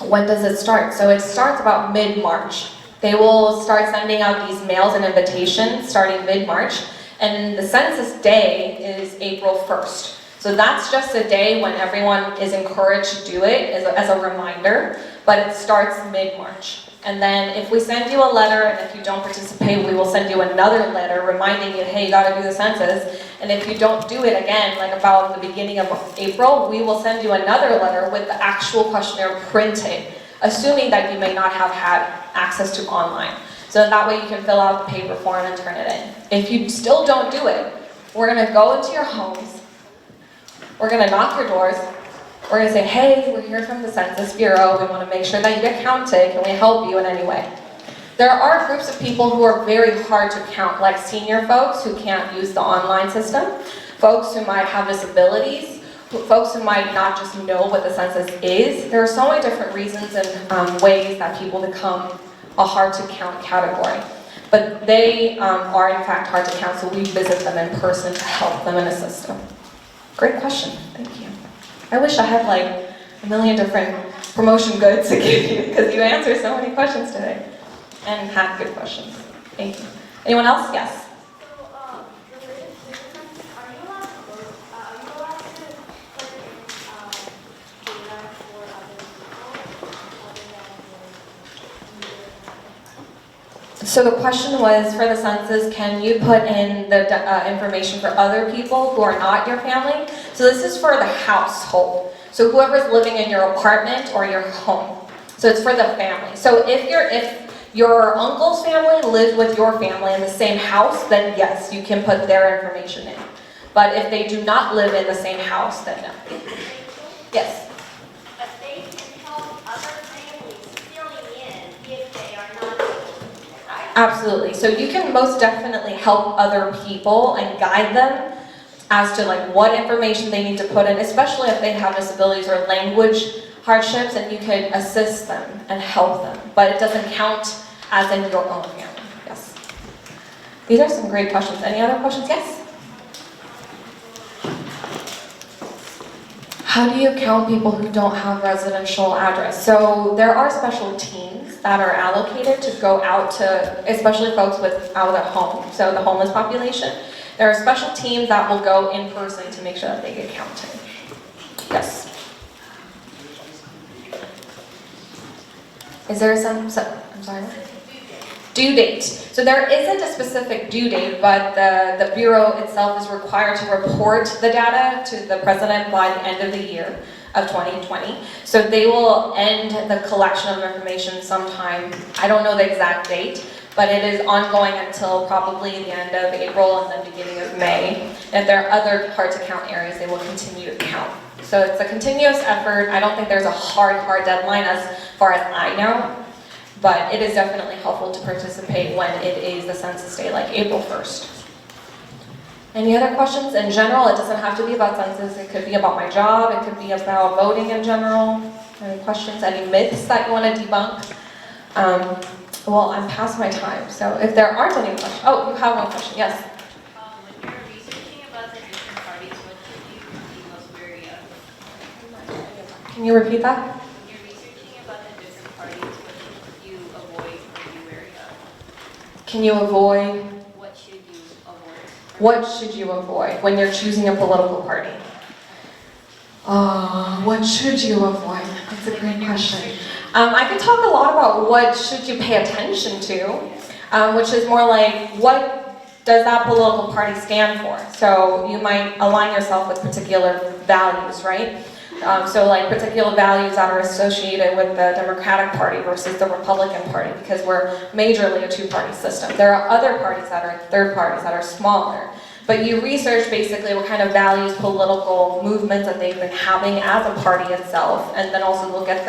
When does it start? So it starts about mid-March. They will start sending out these mails and invitations starting mid-March, and the census day is April 1st. So that's just a day when everyone is encouraged to do it as a reminder, but it starts mid-March. And then if we send you a letter and if you don't participate, we will send you another letter reminding you, hey, you gotta do the census. And if you don't do it again, like about the beginning of April, we will send you another letter with the actual questionnaire printed, assuming that you may not have had access to online. So that way you can fill out the paper form and turn it in. If you still don't do it, we're gonna go into your homes, we're going to knock your doors. We're going to say, hey, we're here from the Census Bureau. We want to make sure that you get counted. Can we help you in any way? There are groups of people who are very hard to count, like senior folks who can't use the online system, folks who might have disabilities, folks who might not just know what the census is. There are so many different reasons and ways that people become a hard to count category. But they are in fact hard to count, so we visit them in person to help them and assist them. Great question, thank you. I wish I had like a million different promotion goods to give you because you answered so many questions today and had good questions. Thank you. Anyone else? Yes. So, related to the census, are you allowed to put in data for other people other than your So the question was, for the census, can you put in the information for other people who are not your family? So this is for the household. So whoever's living in your apartment or your home. So it's for the family. So if your uncle's family lives with your family in the same house, then yes, you can put their information in. But if they do not live in the same house, then no. Yes? But they can help other families filling in if they are not able to, right? Absolutely. So you can most definitely help other people and guide them as to like what information they need to put in, especially if they have disabilities or language hardships, and you could assist them and help them. But it doesn't count as in your own family. Yes. These are some great questions. Any other questions? Yes? How do you count people who don't have residential address? So there are special teams that are allocated to go out to, especially folks without a home, so the homeless population. There are special teams that will go in person to make sure that they get counted. Yes. Is there I'm sorry? Due date. So there isn't a specific due date, but the Bureau itself is required to report the data to the President by the end of the year of 2020. So they will end the collection of information sometime, I don't know the exact date, but it is ongoing until probably the end of April and the beginning of May. And if there are other hard to count areas, they will continue to count. So it's a continuous effort. I don't think there's a hard deadline as far as I know, but it is definitely helpful to participate when it is the census day, like April 1st. Any other questions? In general, it doesn't have to be about census. It could be about my job. It could be about voting in general. Any questions? Any myths that you want to debunk? Well, I'm past my time, so if there aren't any questions. Oh, you have one question. Yes? When you're researching about the different parties, what should you be most wary of? Can you repeat that? When you're researching about the different parties, what should you avoid or be wary of? Can you avoid? What should you avoid? What should you avoid when you're choosing a political party? What should you avoid? That's a great question. I can talk a lot about what should you pay attention to, which is more like what does that political party stand for? So you might align yourself with particular values, right? So like particular values that are associated with the Democratic Party versus the Republican Party, because we're majorly a two-party system. There are other parties that are third parties that are smaller. But you research basically what kind of values, political movements that they've been having as a party itself, and then also look at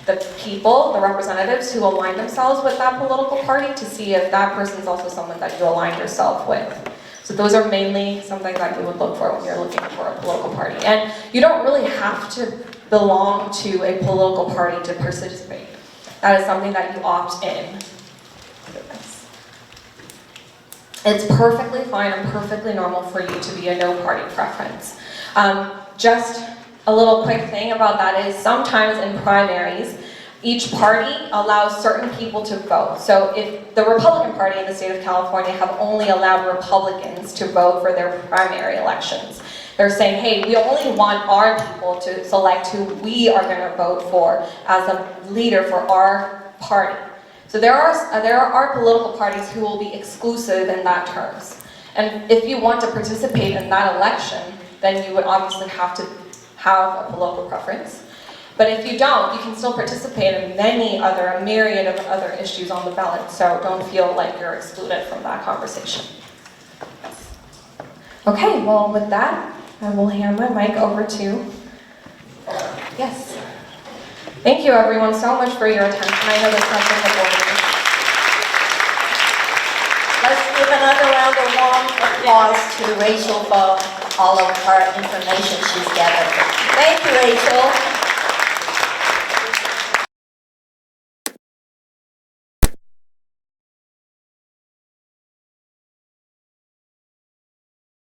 the people, the representatives who align themselves with that political party to see if that person is also someone that you align yourself with. So those are mainly something that you would look for when you're looking for a political party. And you don't really have to belong to a political party to participate. That is something that you opt in. It's perfectly fine and perfectly normal for you to be a no party preference. Just a little quick thing about that is sometimes in primaries, each party allows certain people to vote. So if the Republican Party in the state of California have only allowed Republicans to vote for their primary elections. They're saying, hey, we only want our people to select who we are going to vote for as a leader for our party. So there are political parties who will be exclusive in that terms. And if you want to participate in that election, then you would obviously have to have a political preference. But if you don't, you can still participate in a myriad of other issues on the ballot, so don't feel like you're excluded from that conversation. Okay, well with that, I will hand my mic over to, yes. Thank you everyone so much for your attention. I know this has been important. Let's give another round of warm applause to Rachel for all of her information she's gathered. Thank you, Rachel.